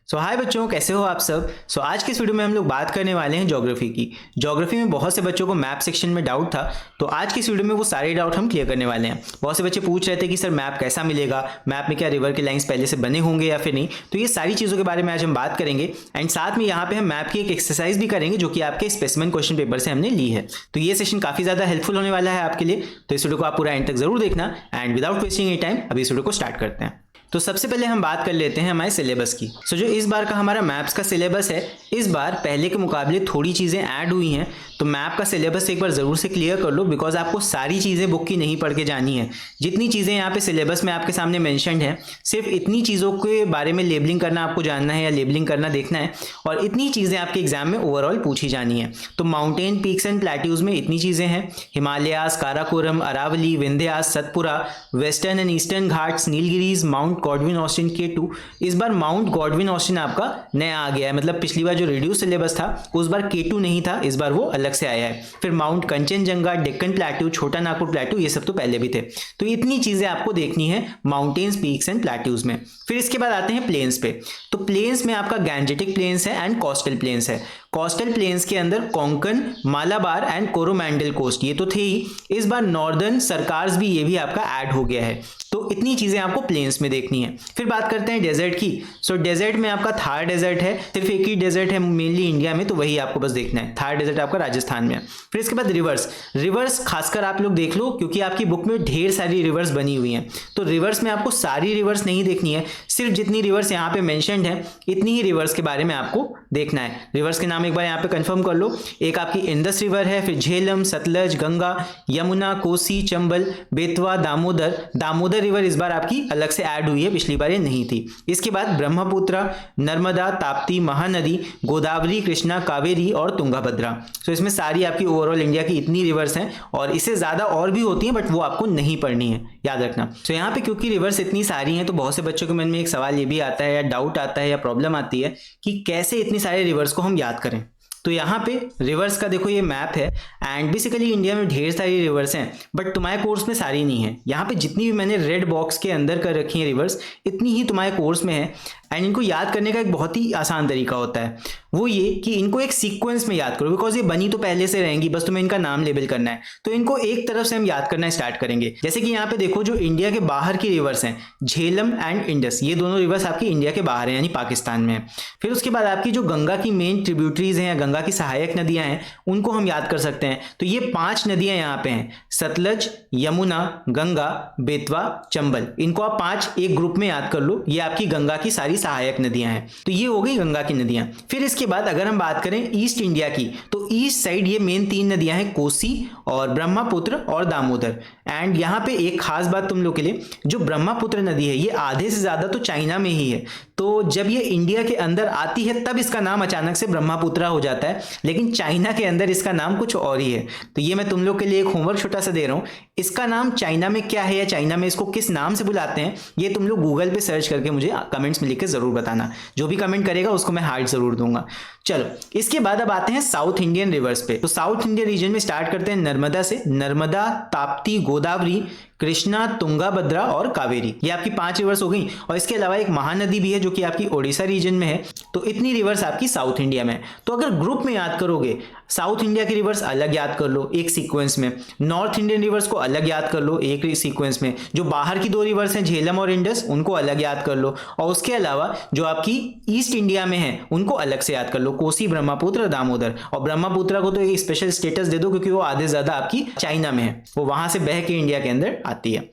हाय बच्चों, कैसे हो आप सब। आज के इस वीडियो में हम लोग बात करने वाले हैं ज्योग्राफी की। ज्योग्राफी में बहुत से बच्चों को मैप सेक्शन में डाउट था, तो आज के इस वीडियो में वो सारे डाउट हम क्लियर करने वाले हैं। बहुत से बच्चे पूछ रहे थे कि सर मैप कैसा मिलेगा, मैप में क्या रिवर के लाइंस पहले से बने होंगे या फिर नहीं। तो ये सारी चीज़ों के बारे में आज हम बात करेंगे एंड साथ में यहाँ पे हम मैप की एक एक्सरसाइज भी करेंगे जो कि आपके स्पेसिमेन क्वेश्चन पेपर से हमने ली है। तो ये सेशन काफ़ी ज़्यादा हेल्पफुल होने वाला है आपके लिए, तो इस वीडियो को आप पूरा एंड तक जरूर देखना। And without wasting any time अभी इस वीडियो को स्टार्ट करते हैं। तो सबसे पहले हम बात कर लेते हैं हमारे सिलेबस की। जो इस बार का हमारा मैप्स का सिलेबस है, इस बार पहले के मुकाबले थोड़ी चीज़ें ऐड हुई हैं। तो मैप का सिलेबस एक बार ज़रूर से क्लियर कर लो, बिकॉज आपको सारी चीज़ें बुक की नहीं पढ़ के जानी है। जितनी चीज़ें यहाँ पे सिलेबस में आपके सामने मेंशन्ड है, सिर्फ इतनी चीज़ों के बारे में लेबलिंग करना आपको जानना है या लेबलिंग करना देखना है, और इतनी चीज़ें आपके एग्जाम में ओवरऑल पूछी जानी है। तो माउंटेन पीक्स एंड प्लेट्यूज में इतनी चीज़ें हैं: Himalayas, Karakoram, Aravalli, Vindhyas, Satpura, western and eastern Ghats, Nilgiris, mount Godwin Austen K2। इस बार माउंट गॉडविन ऑस्टिन आपका नया आ गया है, मतलब पिछली बार जो रिड्यूस सिलेबस था उस बार K2 नहीं था, इस बार वो अलग से आया है। फिर माउंट कंचनजंगा, डेक्कन प्लेट्यू, छोटा नागपुर प्लेट्यू, ये सब तो पहले भी थे। तो इतनी चीजें आपको देखनी है माउंटेन्स, पीक्स एंड प्लेट्यूज में। फिर इसके बाद आते हैं प्लेन्स पे। तो प्लेन्स में आपका गैंजेटिक प्लेन्स है एंड कोस्टल प्लेन्स है। कोस्टल प्लेन्स के अंदर कोंकण, मालाबार एंड कोरोमंडल कोस्ट ये तो थे ही, इस बार नॉर्दर्न सरकार्स भी ये भी आपका ऐड हो गया है। तो इतनी चीजें आपको प्लेन्स में देखनी है। फिर बात करते हैं डेजर्ट की। डेजर्ट में आपका थार डेजर्ट है, सिर्फ एक ही डेजर्ट है मेनली इंडिया में, तो वही आपको बस देखना है। थार डेजर्ट आपका राजस्थान में है। फिर इसके बाद रिवर्स खासकर आप लोग देख लो, क्योंकि आपकी बुक में ढेर सारी रिवर्स बनी हुई हैं। तो रिवर्स में आपको सारी रिवर्स नहीं देखनी है, सिर्फ जितनी रिवर्स यहाँ पे मेंशन्ड है इतनी ही रिवर्स के बारे में आपको देखना है। रिवर्स के नाम एक बार यहाँ पे कंफर्म कर लो। एक आपकी इंडस रिवर है, फिर झेलम, सतलज, गंगा, यमुना, कोसी, चंबल, बेतवा, दामोदर रिवर इस बार आपकी अलग से ऐड हुई है, पिछली बार ये नहीं थी। इसके बाद ब्रह्मपुत्र, नर्मदा, ताप्ती, महानदी, गोदावरी, कृष्णा, कावेरी और तुंगाभद्रा। इसमें सारी आपकी ओवरऑल इंडिया की इतनी रिवर्स हैं, और इससे ज्यादा और भी होती हैं बट वो आपको नहीं पढ़नी है, याद रखना। यहाँ पे क्योंकि रिवर्स इतनी सारी हैं, तो बहुत से बच्चों के मन में एक सवाल ये भी आता है या डाउट आता है या प्रॉब्लम आती है कि कैसे इतनी सारी रिवर्स को हम याद करें। तो यहाँ पे रिवर्स का देखो ये मैप है, एंड बेसिकली इंडिया में ढेर सारी रिवर्स हैं, बट तुम्हारे कोर्स में सारी नहीं है। यहाँ पे जितनी भी मैंने रेड बॉक्स के अंदर कर रखी है रिवर्स, इतनी ही तुम्हारे कोर्स में है। एंड इनको याद करने का एक बहुत ही आसान तरीका होता है, वो ये कि इनको एक सीक्वेंस में याद करो, बिकॉज ये बनी तो पहले से रहेंगी, बस तुम्हें इनका नाम लेबल करना है। तो इनको एक तरफ से हम याद करना स्टार्ट करेंगे। जैसे कि यहाँ पे देखो, जो इंडिया के बाहर की रिवर्स हैं, झेलम एंड इंडस, ये दोनों रिवर्स आपकी इंडिया के बाहर हैं, यानी पाकिस्तान में है। फिर उसके बाद आपकी जो गंगा की मेन ट्रिब्यूटरीज हैं या गंगा की सहायक नदियां हैं, उनको हम याद कर सकते हैं। तो ये 5 नदियां यहाँ पे हैं: सतलज, यमुना, गंगा, बेतवा, चंबल। इनको आप 5 एक ग्रुप में याद कर लो, ये आपकी गंगा की सारी सहायक नदियां हैं। तो ये हो गई गंगा की नदियां। फिर इसके बाद अगर हम बात करें ईस्ट इंडिया की, तो ईस्ट साइड ये मेन 3 नदियां हैं: कोसी और ब्रह्मपुत्र और दामोदर। एंड यहाँ पे एक खास बात तुम लोग के लिए, जो ब्रह्मपुत्र नदी है ये आधे से ज्यादा तो चाइना में ही है। तो जब ये इंडिया के अंदर आती है तब इसका नाम अचानक से ब्रह्मपुत्र हो जाता है, लेकिन चाइना के अंदर इसका नाम कुछ और ही है। तो ये मैं तुम लोग के लिए एक होमवर्क छोटा सा दे रहा हूँ, इसका नाम चाइना में क्या है या चाइना में इसको किस नाम से बुलाते हैं, ये तुम लोग गूगल पे सर्च करके मुझे कमेंट्स में लिख के जरूर बताना। जो भी कमेंट करेगा उसको मैं हार्ट जरूर दूंगा। चलो, इसके बाद अब आते हैं साउथ इंडियन रिवर्स पे। तो साउथ इंडियन रीजन में स्टार्ट करते हैं नर्मदा से। नर्मदा, ताप्ती, गोदावरी, कृष्णा, तुंगाभद्रा और कावेरी, ये आपकी 5 रिवर्स हो गई। और इसके अलावा एक महानदी भी है जो कि आपकी ओडिशा रीजन में है। तो इतनी रिवर्स आपकी साउथ इंडिया में। तो अगर ग्रुप में याद करोगे, साउथ इंडिया की रिवर्स अलग याद कर लो एक सीक्वेंस में, नॉर्थ इंडियन रिवर्स को अलग याद कर लो एक सीक्वेंस में, जो बाहर की 2 रिवर्स हैं झेलम और इंडस उनको अलग याद कर लो, और उसके अलावा जो आपकी ईस्ट इंडिया में है उनको अलग से याद कर लो: कोसी, ब्रह्मपुत्र, दामोदर। और ब्रह्मपुत्र को तो एक स्पेशल स्टेटस दे दो क्योंकि वो आधे ज्यादा आपकी चाइना में है, वो वहां से बह के इंडिया के अंदर आती है।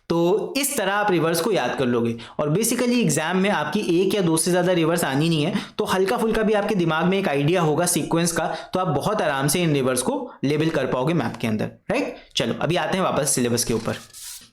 तो इस तरह आप रिवर्स को याद कर लोगे, और बेसिकली एग्जाम में आपकी 1 या 2 से ज्यादा रिवर्स आनी नहीं है, तो हल्का फुल्का भी आपके दिमाग में एक आइडिया होगा सीक्वेंस का, तो आप बहुत आराम से इन रिवर्स को लेबल कर पाओगे मैप के अंदर, राइट। चलो अभी आते हैं वापस सिलेबस के ऊपर।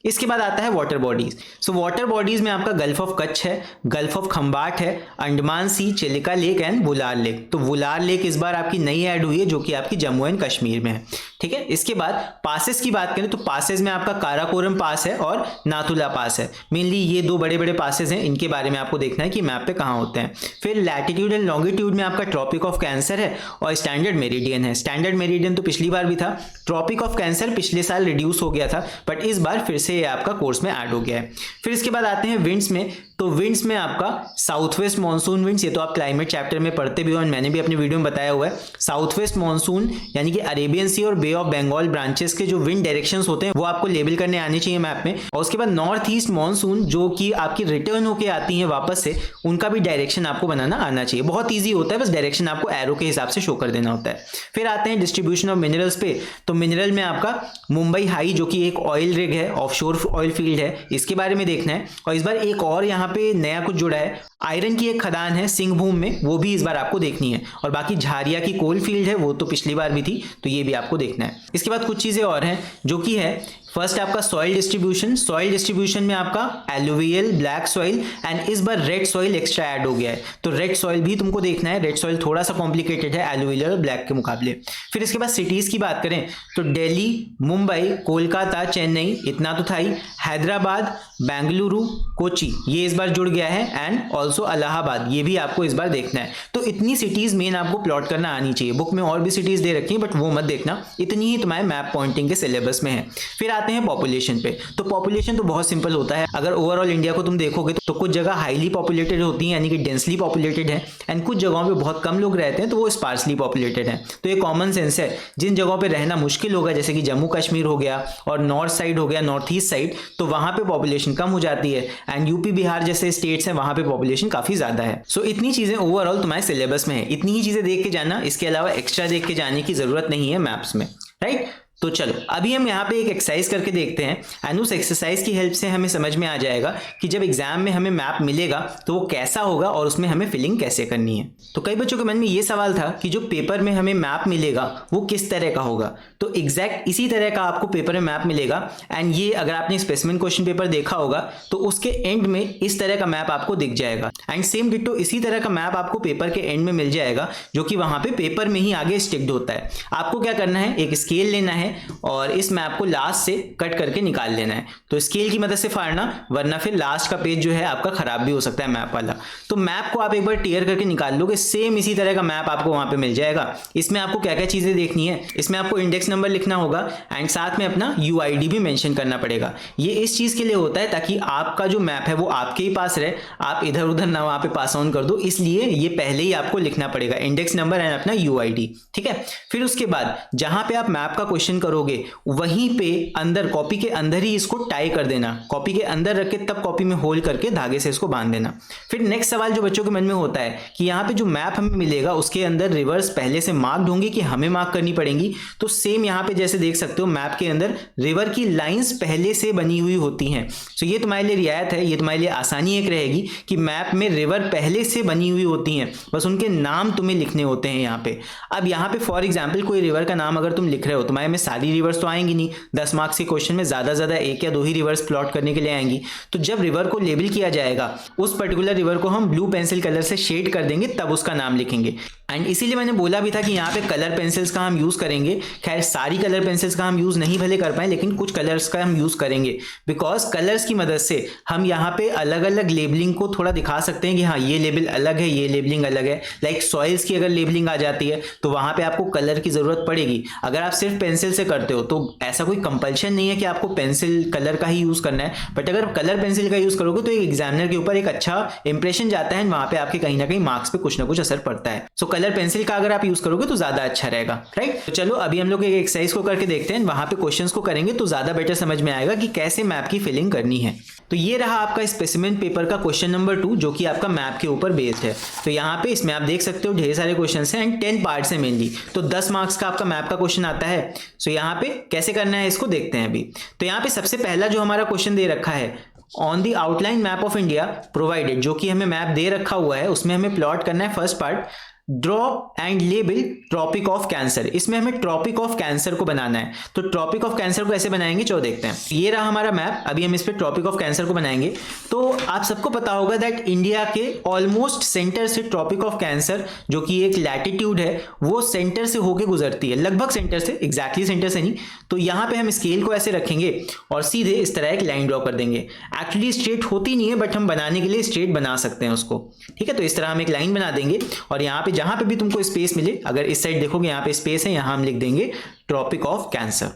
इसके बाद आता है वाटर बॉडीज। वाटर बॉडीज में आपका गल्फ ऑफ कच्छ है, गल्फ ऑफ खंबाट है, Andaman sea, Chilika lake and Wular lake. तो वुलार लेक इस बार आपकी नई ऐड हुई है जो कि आपकी जम्मू एंड कश्मीर में है। ठीक है। इसके बाद पासेस की बात करें तो पासेस में आपका काराकोरम पास है और नाथुला पास है। मेनली ये दो बड़े बड़े पासेस हैं, इनके बारे में आपको देखना है कि मैप पे कहाँ होते हैं। फिर लैटिट्यूड एंड लॉन्गिट्यूड में आपका ट्रॉपिक ऑफ कैंसर है और स्टैंडर्ड मेरिडियन है। स्टैंडर्ड मेरिडियन तो पिछली बार भी था, ट्रॉपिक ऑफ कैंसर पिछले साल रिड्यूस हो गया था, बट इस बार फिर से ये आपका कोर्स में ऐड हो गया है। फिर इसके बाद आते हैं विंड्स में, तो विंड्स में आपका साउथ वेस्ट मानसून विंड्स, ये तो आप क्लाइमेट चैप्टर में पढ़ते भी हो और मैंने भी अपने वीडियो में बताया हुआ है। साउथ वेस्ट मानसून यानी कि अरेबियन सी और बे ऑफ बंगाल ब्रांचेस के जो विंड डायरेक्शंस होते हैं वो आपको लेबल करने आने चाहिए मैप में। और उसके बाद नॉर्थ ईस्ट मानसून जो कि आपकी रिटर्न होके आती है वापस से, उनका भी डायरेक्शन आपको बनाना आना चाहिए। बहुत ईजी होता है, बस डायरेक्शन आपको एरो के हिसाब से शो कर देना होता है। फिर आते हैं डिस्ट्रीब्यूशन ऑफ मिनरल्स पे, तो मिनरल में आपका मुंबई हाई जो कि एक ऑयल रिग है, ऑफशोर ऑयल फील्ड है, इसके बारे में देखना है। और इस बार एक और यहाँ पे नया कुछ जुड़ा है, आयरन की एक खदान है सिंहभूम में, वो भी इस बार आपको देखनी है। और बाकी झारिया की कोल फील्ड है, वो तो पिछली बार भी थी, तो ये भी आपको देखना है। इसके बाद कुछ चीजें और हैं जो कि है फर्स्ट आपका सॉइल डिस्ट्रीब्यूशन। सॉइल डिस्ट्रीब्यूशन में आपका एलुवियल, ब्लैक सॉइल एंड इस बार रेड सॉइल एक्स्ट्रा ऐड हो गया है, तो रेड सॉइल भी तुमको देखना है। रेड सॉइल थोड़ा सा कॉम्प्लिकेटेड है एलुवियल और ब्लैक के मुकाबले। फिर इसके बाद सिटीज की बात करें तो दिल्ली, मुंबई, कोलकाता, चेन्नई, इतना तो था ही, हैदराबाद, बेंगलुरु, कोची ये इस बार जुड़ गया है एंड ऑल्सो इलाहाबाद, ये भी आपको इस बार देखना है। तो इतनी सिटीज मेन आपको प्लॉट करना आनी चाहिए। बुक में और भी सिटीज दे रखी हैं बट वो मत देखना, इतनी ही तुम्हारे मैप पॉइंटिंग के सिलेबस में है। फिर आते हैं पॉपुलेशन पे, तो पॉपुलेशन तो बहुत सिंपल होता है। अगर ओवरऑल इंडिया को तुम देखोगे तो कुछ जगह हाईली पॉपुलेटेड होती है यानी कि डेंसली पॉपुलेटेड है, एंड कुछ जगहों पे बहुत कम लोग रहते हैं तो वो स्पार्सली पॉपुलेटेड है। तो ये कॉमन सेंस है, जिन जगहों पे रहना मुश्किल होगा जैसे कि जम्मू कश्मीर हो गया और नॉर्थ साइड हो गया, नॉर्थ ईस्ट साइड, तो वहां पे पॉपुलेशन कम हो जाती है। एंड यूपी बिहार जैसे स्टेट्स हैं वहां पे पॉपुलेशन काफी ज्यादा है। सो इतनी चीजें ओवरऑल तुम्हारे सिलेबस में है, इतनी ही चीजें देख के जाना, इसके अलावा एक्स्ट्रा देख के जाने की जरूरत नहीं है मैप्स में, राइट। तो चलो अभी हम यहाँ पे एक एक्सरसाइज करके देखते हैं एंड उस एक्सरसाइज की हेल्प से हमें समझ में आ जाएगा कि जब एग्जाम में हमें मैप मिलेगा तो वो कैसा होगा और उसमें हमें फिलिंग कैसे करनी है। तो कई बच्चों के मन में ये सवाल था कि जो पेपर में हमें मैप मिलेगा वो किस तरह का होगा, तो एग्जैक्ट इसी तरह का आपको पेपर में मैप मिलेगा। एंड ये अगर आपने स्पेसिमेन क्वेश्चन पेपर देखा होगा तो उसके एंड में इस तरह का मैप आपको दिख जाएगा एंड सेम डिट्टो इसी तरह का मैप आपको पेपर के एंड में मिल जाएगा जो कि वहां पे पेपर में ही आगे स्टिक्ड होता है। आपको क्या करना है, एक स्केल लेना है और इस मैप को लास्ट से कट करके निकाल लेना है। तो स्केल की मदद से फाड़ना, वरना फिर लास्ट का पेज जो है आपका खराब भी हो सकता है मैप वाला। तो मैप को आप एक बार टीयर करके निकाल लोगे, सेम इसी तरह का मैप आपको वहां पे मिल जाएगा। इसमें आपको क्या क्या चीजें देखनी है, इसमें आपको इंडेक्स नंबर लिखना होगा एंड साथ में अपना यूआईडी भी मेंशन करना पड़ेगा। ये इस चीज के लिए होता है ताकि आपका जो मैप है वो आपके ही पास रहे, आप इधर उधर ना वहां पे पास ऑन कर दो, इसलिए ये पहले ही आपको लिखना पड़ेगा, इंडेक्स नंबर एंड अपना यूआईडी, ठीक है। फिर उसके बाद जहां पे आप मैप का क्वेश्चन करोगे वहीं पे अंदर कॉपी के अंदर ही इसको टाई कर देना, कॉपी के अंदर रख के तब कॉपी में होल्ड करके धागे से इसको बांध देना। फिर नेक्स्ट सवाल जो बच्चों के मन में होता है कि यहाँ पे जो मैप हमें मिलेगा उसके अंदर रिवर्स पहले से मार्क्ड होंगी कि हमें मार्क करनी पड़ेंगी। तो सेम यहाँ पे जैसे देख सकते हो मैप के अंदर रिवर की लाइंस पहले से बनी हुई होती हैं। तो ये तुम्हारे लिए रियायत है, ये तुम्हारे लिए आसानी एक रहेगी कि मैप में रिवर पहले से बनी हुई होती हैं, बस उनके नाम तुम्हें लिखने होते हैं यहाँ पे। अब यहाँ पे फॉर एग्जाम्पल कोई रिवर का नाम अगर तुम लिख रहे हो, तुम्हारे में सारी रिवर्स तो आएंगी नहीं, 10 मार्क्स के क्वेश्चन में ज्यादा एक या दो ही रिवर्स प्लॉट करने के लिए आएंगी। तो जब रिवर को लेबल किया जाएगा उस पर्टिकुलर रिवर को हम ब्लू पेंसिल कलर से शेड कर देंगे, तब उसका नाम लिखेंगे। एंड इसीलिए मैंने बोला भी था कि यहाँ पे कलर पेंसिल्स का हम यूज करेंगे। खैर सारी कलर पेंसिल्स का हम यूज नहीं भले कर पाए, लेकिन कुछ कलर्स का हम यूज करेंगे, बिकॉज कलर्स की मदद से हम यहाँ पे अलग अलग लेबलिंग को थोड़ा दिखा सकते हैं कि हाँ ये लेबल अलग है, ये लेबलिंग अलग है। लाइक सॉइल्स की अगर लेबलिंग आ जाती है तो वहां पे आपको कलर की जरूरत पड़ेगी। अगर आप सिर्फ पेंसिल से करते हो तो ऐसा कोई कंपल्शन नहीं है कि आपको पेंसिल कलर का ही यूज करना है, बट अगर कलर पेंसिल का यूज करोगे तो एक एग्जामिनर के ऊपर एक अच्छा इंप्रेशन जाता है, वहां पे आपके कहीं ना कहीं मार्क्स पे कुछ ना कुछ असर पड़ता है। सो कलर पेंसिल का अगर आप यूज करोगे तो ज्यादा अच्छा रहेगा, राइट। तो चलो अभी हम लोग एक एक्सरसाइज को करके देखते हैं, वहां पे क्वेश्चंस को करेंगे तो ज्यादा बेटर समझ में आएगा कि कैसे मैप की फिलिंग करनी है। तो ये रहा आपका स्पेसिमेन पेपर का क्वेश्चन नंबर 2 जो कि आपका मैप के ऊपर बेस्ड है। तो यहाँ पे इसमें आप देख सकते हो ढेर सारे क्वेश्चंस हैं एंड 10 पार्ट्स हैं मेनली, तो 10 मार्क्स का आपका मैप का क्वेश्चन आता है। सो यहाँ पे कैसे करना है इसको देखते हैं अभी। तो यहाँ पे सबसे पहला जो हमारा क्वेश्चन दे रखा है, on the outline map of India provided, जो कि हमें मैप दे रखा हुआ है उसमें हमें प्लॉट करना है first part draw and label tropic of cancer. इसमें हमें ट्रॉपिक ऑफ कैंसर को बनाना है। तो ट्रॉपिक ऑफ कैंसर को ऐसे बनाएंगे, चलो देखते हैं। ये रहा हमारा मैप। अभी हम इस पे ट्रॉपिक ऑफ कैंसर को बनाएंगे। तो आप सबको पता होगा दैट इंडिया के ऑलमोस्ट सेंटर से ट्रॉपिक ऑफ कैंसर, जो कि एक लैटिट्यूड है, वो सेंटर से होके गुजरती है, लगभग सेंटर से, एग्जैक्टली सेंटर से नहीं। तो यहाँ पे हम स्केल को ऐसे रखेंगे और सीधे इस तरह एक लाइन ड्रॉ कर देंगे। एक्चुअली स्ट्रेट होती नहीं है, बट हम बनाने के लिए स्ट्रेट बना सकते हैं उसको, ठीक है। तो इस तरह हम एक लाइन बना देंगे और यहाँ पे जहां पे भी तुमको स्पेस मिले, अगर इस साइड देखोगे यहाँ पे स्पेस है, यहाँ हम लिख देंगे ट्रॉपिक ऑफ कैंसर।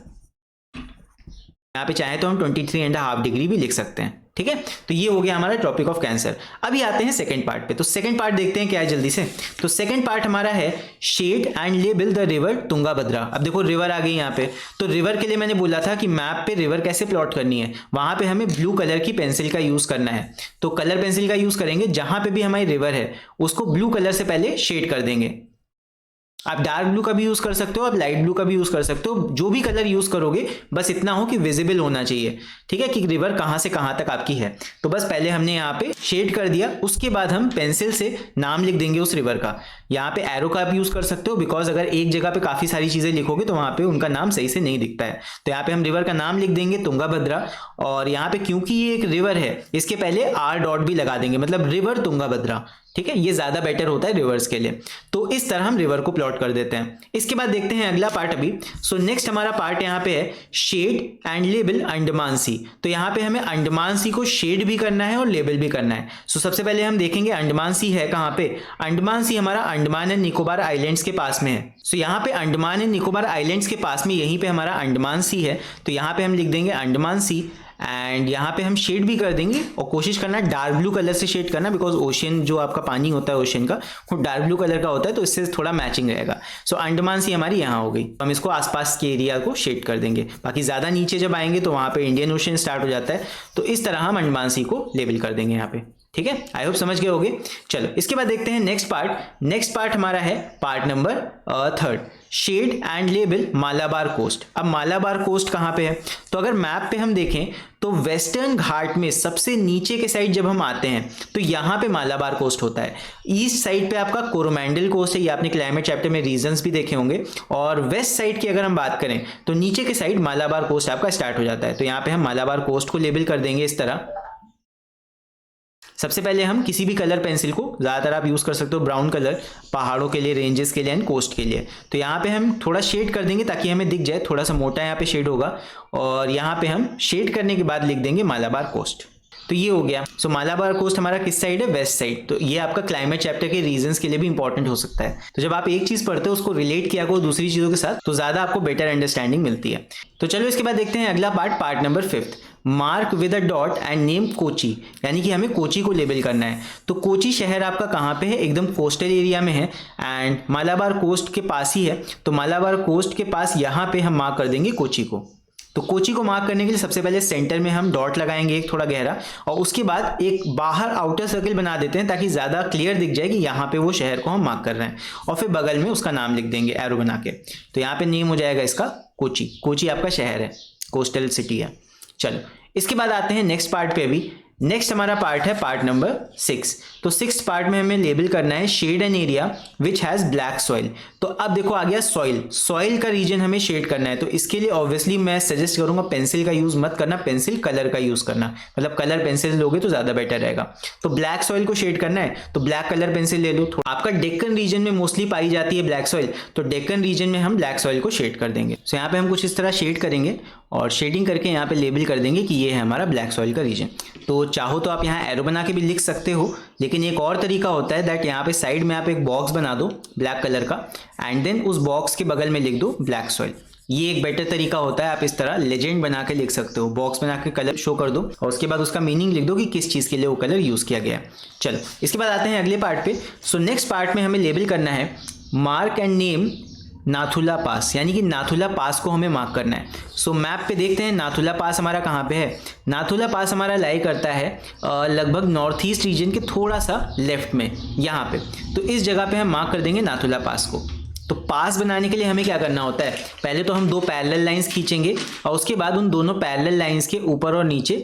यहाँ पे चाहे तो हम 23.5 डिग्री भी लिख सकते हैं, ठीक है। तो ये हो गया हमारा ट्रॉपिक ऑफ कैंसर। अभी आते हैं सेकंड पार्ट पे। तो सेकंड पार्ट देखते हैं क्या है जल्दी से। तो सेकंड पार्ट हमारा है shade and label the river Tungabhadra. अब देखो रिवर आ गई यहाँ पे। तो रिवर के लिए मैंने बोला था कि मैप पे रिवर कैसे प्लॉट करनी है, वहां पे हमें ब्लू कलर की पेंसिल का यूज करना है। तो कलर पेंसिल का यूज करेंगे, जहां पे भी हमारी रिवर है उसको ब्लू कलर से पहले शेड कर देंगे। आप डार्क ब्लू का भी यूज कर सकते हो, आप लाइट ब्लू का भी यूज कर सकते हो, जो भी कलर यूज करोगे बस इतना हो कि विजिबल होना चाहिए, ठीक है, कि रिवर कहां से कहां तक आपकी है। तो बस पहले हमने यहाँ पे शेड कर दिया, उसके बाद हम पेंसिल से नाम लिख देंगे उस रिवर का। यहाँ पे एरो का भी यूज कर सकते हो, बिकॉज अगर एक जगह पे काफी सारी चीजें लिखोगे तो वहां पे उनका नाम सही से नहीं दिखता है। तो यहाँ पे हम रिवर का नाम लिख देंगे तुंगाभद्रा, और यहाँ पे क्योंकि ये एक रिवर है इसके पहले आर डॉट भी लगा देंगे, मतलब रिवर तुंगाभद्रा, ठीक है। ये ज्यादा बेटर होता है रिवर्स के लिए। तो इस तरह हम रिवर को प्लॉट कर देते हैं। इसके बाद देखते हैं अगला पार्ट अभी। सो नेक्स्ट हमारा पार्ट यहाँ पे है शेड एंड लेबल अंडमान सी। तो यहाँ पे हमें अंडमान सी को शेड भी करना है और लेबल भी करना है। सो सबसे पहले हम देखेंगे अंडमान सी है कहाँ पे। अंडमान सी हमारा अंडमान एंड निकोबार आइलैंड्स के पास में है। सो यहाँ पे अंडमान एंड निकोबार आइलैंड्स के पास में यहीं पे हमारा अंडमान सी है। तो यहाँ पे हम लिख देंगे अंडमान सी, एंड यहाँ पे हम शेड भी कर देंगे, और कोशिश करना डार्क ब्लू कलर से शेड करना, बिकॉज ओशियन जो आपका पानी होता है ओशियन का वो डार्क ब्लू कलर का होता है, तो इससे थोड़ा मैचिंग रहेगा। सो अंडमान सी हमारी यहाँ हो गई। तो हम इसको आसपास के एरिया को शेड कर देंगे। बाकी ज़्यादा नीचे जब आएंगे तो वहाँ पे इंडियन ओशियन स्टार्ट हो जाता है। तो इस तरह हम अंडमान सी को लेबल कर देंगे यहाँ पे, ठीक है। आई होप समझ गए होगे। चलो इसके बाद देखते हैं नेक्स्ट पार्ट। नेक्स्ट पार्ट हमारा है part number 3, shade and label Malabar coast. अब मालाबार कोस्ट कहाँ पे है? तो अगर मैप पे हम देखें तो वेस्टर्न घाट में सबसे नीचे के साइड जब हम आते हैं तो यहाँ पे मालाबार कोस्ट होता है। ईस्ट साइड पे आपका कोरोमंडल कोस्ट है, ये आपने क्लाइमेट चैप्टर में रीजंस भी देखे होंगे। और वेस्ट साइड की अगर हम बात करें तो नीचे के साइड मालाबार कोस्ट आपका स्टार्ट हो जाता है। तो यहाँ पे हम मालाबार कोस्ट को लेबल कर देंगे इस तरह। सबसे पहले हम किसी भी कलर पेंसिल को, ज़्यादातर आप यूज़ कर सकते हो ब्राउन कलर, पहाड़ों के लिए, रेंजेस के लिए एंड कोस्ट के लिए। तो यहाँ पे हम थोड़ा शेड कर देंगे ताकि हमें दिख जाए, थोड़ा सा मोटा यहाँ पे शेड होगा। और यहाँ पे हम शेड करने के बाद लिख देंगे मालाबार कोस्ट। तो ये हो गया। सो मालाबार कोस्ट हमारा किस साइड है? West side. तो ये आपका क्लाइमेट चैप्टर के रीजंस के लिए भी इंपॉर्टेंट हो सकता है। तो जब आप एक चीज पढ़ते हो उसको रिलेट किया करो दूसरी चीजों के साथ, तो ज्यादा आपको बेटर अंडरस्टैंडिंग मिलती है। तो चलो इसके बाद देखते हैं अगला part, part number 5, mark with a dot and name Kochi. यानी कि हमें कोची को लेबल करना है। तो कोची शहर आपका कहाँ पे है? एकदम कोस्टल एरिया में है एंड मालाबार कोस्ट के पास ही है। तो मालाबार कोस्ट के पास यहाँ पे हम मार्क कर देंगे कोची को। तो कोची को मार्क करने के लिए सबसे पहले सेंटर में हम डॉट लगाएंगे एक थोड़ा गहरा, और उसके बाद एक बाहर आउटर सर्कल बना देते हैं ताकि ज़्यादा क्लियर दिख जाए कि यहाँ पे वो शहर को हम मार्क कर रहे हैं। और फिर बगल में उसका नाम लिख देंगे एरो बना के। तो यहाँ पे नेम हो जाएगा इसका कोची। कोची आपका शहर है, कोस्टल सिटी है। चलो इसके बाद आते हैं नेक्स्ट पार्ट पे। अभी नेक्स्ट हमारा पार्ट है पार्ट नंबर 6। तो 6th पार्ट में हमें लेबल करना है shade an area which has black soil. तो अब देखो आ गया सॉइल। सॉइल का रीजन हमें शेड करना है। तो इसके लिए ऑब्वियसली मैं सजेस्ट करूंगा पेंसिल का यूज मत करना, पेंसिल कलर का यूज करना। मतलब कलर पेंसिल लोगे तो ज्यादा बेटर रहेगा। तो ब्लैक सॉइल को शेड करना है तो ब्लैक कलर पेंसिल ले लो। आपका डेक्कन रीजन में मोस्टली पाई जाती है ब्लैक सॉइल, तो डेक्कन रीजन में हम ब्लैक सॉइल को शेड कर देंगे। तो यहाँ पे हम कुछ इस तरह शेड करेंगे और शेडिंग करके यहाँ पे लेबल कर देंगे कि ये है हमारा ब्लैक सॉइल का रीजन। तो चाहो तो आप यहाँ एरो बना के भी लिख सकते हो, लेकिन एक और तरीका होता है दैट यहाँ पे साइड में आप एक बॉक्स बना दो ब्लैक कलर का एंड देन उस बॉक्स के बगल में लिख दो ब्लैक सॉइल। ये एक बेटर तरीका होता है। आप इस तरह लेजेंड बना के लिख सकते हो, बॉक्स बना के कलर शो कर दो और उसके बाद उसका मीनिंग लिख दो कि किस चीज़ के लिए वो कलर यूज़ किया गया। चलो इसके बाद आते हैं अगले पार्ट पे। सो नेक्स्ट पार्ट में हमें लेबल करना है मार्क एंड नेम नाथुला पास, यानी कि नाथुला पास को हमें मार्क करना है। सो मैप पे देखते हैं नाथुला पास हमारा कहाँ पे है। नाथुला पास हमारा लाई करता है लगभग नॉर्थ ईस्ट रीजन के थोड़ा सा लेफ्ट में यहाँ पे। तो इस जगह पे हम मार्क कर देंगे नाथुला पास को। तो पास बनाने के लिए हमें क्या करना होता है? पहले तो हम 2 पैरेलल लाइंस खींचेंगे और उसके बाद उन दोनों पैरेलल लाइंस के ऊपर और नीचे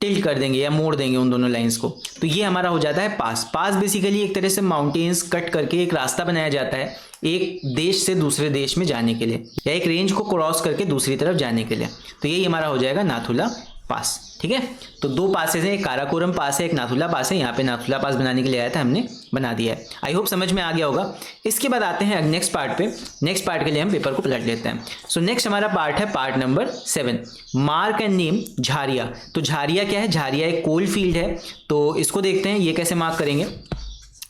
टिल्ट कर देंगे या मोड़ देंगे उन दोनों लाइंस को, तो ये हमारा हो जाता है पास। पास बेसिकली एक तरह से माउंटेन्स कट करके एक रास्ता बनाया जाता है एक देश से दूसरे देश में जाने के लिए, या एक रेंज को क्रॉस करके दूसरी तरफ जाने के लिए। तो यही हमारा हो जाएगा नाथुला पास। ठीक है, तो दो पासेस हैं, एक काराकोरम पास है, एक नाथुला पास है। यहाँ पे नाथुला पास बनाने के लिए आया था, हमने बना दिया है। आई होप समझ में आ गया होगा। इसके बाद आते हैं नेक्स्ट पार्ट पे। नेक्स्ट पार्ट के लिए हम पेपर को पलट लेते हैं। सो नेक्स्ट हमारा पार्ट है part number 7, mark and name Jharia. तो झारिया क्या है? झारिया एक कोल फील्ड है, तो इसको देखते हैं ये कैसे मार्क करेंगे।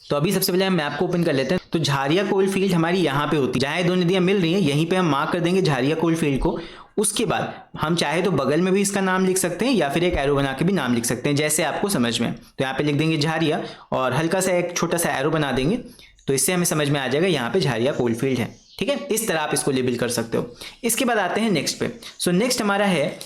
तो अभी सबसे पहले हम मैप को ओपन कर लेते हैं। तो झारिया कोल फील्ड हमारी यहाँ पे होती है, जहाँ ये दो नदियाँ मिल रही हैं यहीं पे हम मार्क कर देंगे झारिया कोल फील्ड को। उसके बाद हम चाहे तो बगल में भी इसका नाम लिख सकते हैं या फिर एक एरो बना के भी नाम लिख सकते हैं, जैसे आपको समझ में। तो यहाँ पे लिख देंगे झारिया और हल्का सा एक छोटा सा एरो बना देंगे, तो इससे हमें समझ में आ जाएगा यहाँ पे झारिया कोल फील्ड है। ठीक है, इस तरह आप इसको लेबल कर सकते हो। इसके बाद आते हैं नेक्स्ट पे। सो नेक्स्ट हमारा है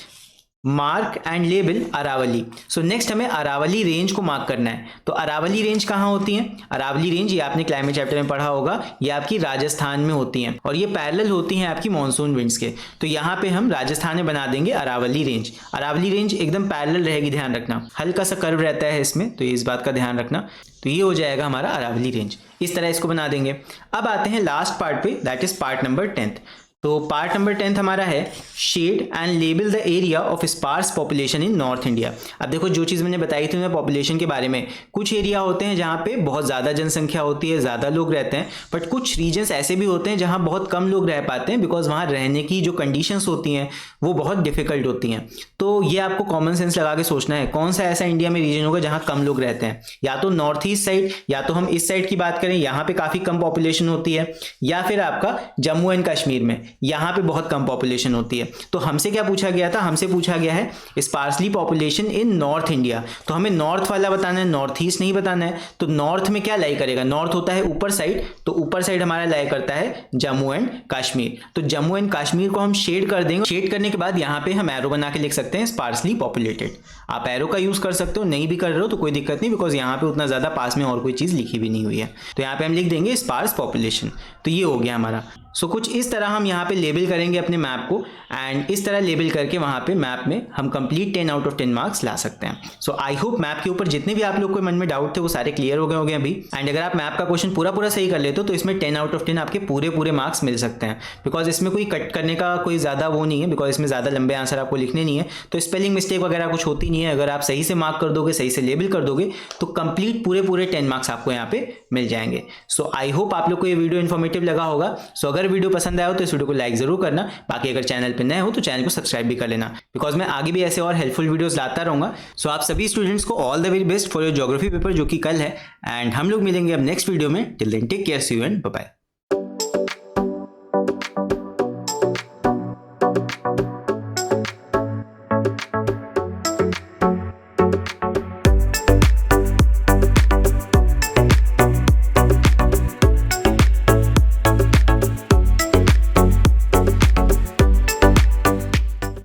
mark and label Aravalli. So next हमें अरावली रेंज को मार्क करना है। तो अरावली रेंज कहाँ होती है? अरावली रेंज ये आपने क्लाइमेट चैप्टर में पढ़ा होगा, ये आपकी राजस्थान में होती हैं और ये पैरेलल होती हैं आपकी मॉनसून विंड्स के। तो यहाँ पे हम राजस्थान में बना देंगे अरावली रेंज। अरावली रेंज एकदम पैरेलल रहेगी, ध्यान रखना, हल्का सा कर्व रहता है इसमें, तो इस बात का ध्यान रखना। तो ये हो जाएगा हमारा अरावली रेंज, इस तरह इसको बना देंगे। अब आते हैं लास्ट पार्ट पे, दैट इज पार्ट नंबर 10। तो पार्ट नंबर 10 हमारा है shade and label the area of sparse population in north India. अब देखो जो चीज़ मैंने बताई थी मैं पॉपुलेशन के बारे में, कुछ एरिया होते हैं जहाँ पे बहुत ज़्यादा जनसंख्या होती है, ज़्यादा लोग रहते हैं, बट कुछ रीजन्स ऐसे भी होते हैं जहाँ बहुत कम लोग रह पाते हैं, बिकॉज वहाँ रहने की जो कंडीशंस होती हैं वो बहुत डिफिकल्ट होती हैं। तो ये आपको कॉमन सेंस लगा के सोचना है, कौन सा ऐसा इंडिया में रीजन होगा जहाँ कम लोग रहते हैं। या तो नॉर्थ ईस्ट साइड, या तो हम इस साइड की बात करें यहाँ पे काफ़ी कम पॉपुलेशन होती है, या फिर आपका जम्मू एंड कश्मीर में यहाँ पे बहुत कम पॉपुलेशन होती है। तो हमसे क्या पूछा गया था? हमसे पूछा गया है sparsely population in north India. तो हमें नॉर्थ वाला बताना है, नॉर्थ ईस्ट नहीं बताना है। तो नॉर्थ में क्या लाई करेगा? नॉर्थ होता है ऊपर साइड, तो ऊपर साइड हमारा लाई करता है जम्मू एंड कश्मीर। तो जम्मू एंड कश्मीर को हम शेड कर देंगे। शेड करने के बाद यहाँ पे हम एरो बना के लिख सकते हैं स्पार्सली पॉपुलेटेड। आप एरो का यूज कर सकते हो, नहीं भी कर रहे हो तो कोई दिक्कत नहीं, बिकॉज यहाँ पे उतना ज्यादा पास में और कोई चीज लिखी भी नहीं हुई है। तो यहाँ पे हम लिख देंगे स्पार्स पॉपुलेशन। तो ये हो गया हमारा। सो कुछ इस तरह हम यहाँ पे लेबल करेंगे अपने मैप को, एंड इस तरह लेबल करके वहाँ पे मैप में हम कंप्लीट 10 आउट ऑफ 10 मार्क्स ला सकते हैं। सो आई होप मैप के ऊपर जितने भी आप लोग को मन में डाउट थे वो सारे क्लियर हो गए अभी। एंड अगर आप मैप का क्वेश्चन पूरा सही कर लेते हो तो इसमें 10 आउट ऑफ 10 आपके पूरे मार्क्स मिल सकते हैं, बिकॉज इसमें कोई कट करने का कोई ज़्यादा वो नहीं है, बिकॉज इसमें ज़्यादा लंबे आंसर आपको लिखने नहीं है, तो स्पेलिंग मिस्टेक वगैरह कुछ होती नहीं है। अगर आप सही से मार्क कर दोगे, सही से लेबल कर दोगे, तो कंप्लीट पूरे 10 मार्क्स आपको यहाँ पे मिल जाएंगे। सो आई होप आप लोग को ये वीडियो इन्फॉर्मेटिव लगा होगा। सो अगर वीडियो पसंद आया हो तो इस वीडियो को लाइक जरूर करना। बाकी अगर चैनल पे नए हो तो चैनल को सब्सक्राइब भी कर लेना, बिकॉज मैं आगे भी ऐसे और हेल्पफुल वीडियोस लाता रहूंगा। सो आप सभी स्टूडेंट्स को all the very best for your geography paper, जो कि कल है। एंड हम लोग मिलेंगे अब नेक्स्ट वीडियो में। Till then take care, see you and bye bye.